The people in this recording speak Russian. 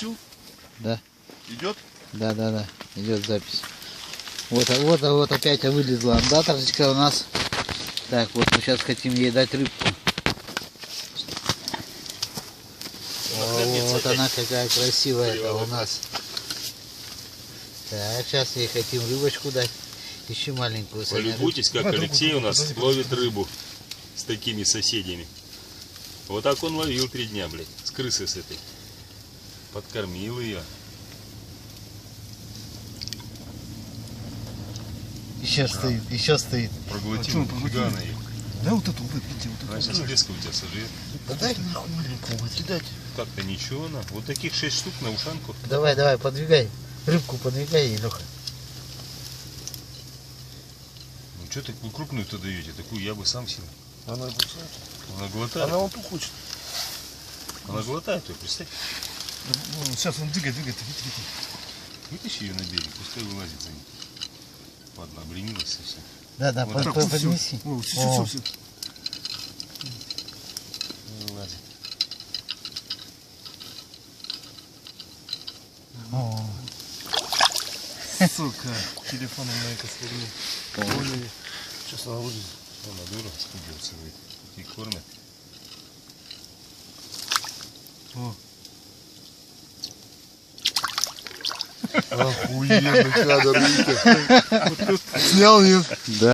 включил? Да. Идет? Да. Идет запись. Вот опять вылезла андаторочка у нас. Так, вот мы сейчас хотим ей дать рыбку. Вот она какая красивая у нас. Так, сейчас ей хотим рыбочку дать. Еще маленькую. Полюбуйтесь, как Алексей у нас ловит рыбу с такими соседями. Вот так он ловил 3 дня, блядь, с крысой с этой. Подкормил ее. Еще стоит. Проглотил, фига она ее. Да вот эту выпейте, вот Она сейчас леска у тебя сожрет. Да дай нахуй маленькую вот. Кидать. Как-то ничего она. Вот таких 6 штук на ушанку. Давай, подвигай. Рыбку подвигай ей, Леха. Ну что такую крупную-то даете? Такую я бы сам съел. Она кусает. Она глотает. Она вот тут хочет. Она глотает ее, представь. Сейчас он двигает. Вытащи ее на берег, пускай вылазит за ним. Ладно, обленилась совсем. Да, Вот так поднеси. Все. Вылазит. О. Сука, телефоном на это свернул. Сейчас она вылезет. Она дура, скубился, и кормят. О. Охуенно, кадр, видите? Снял ее. Да.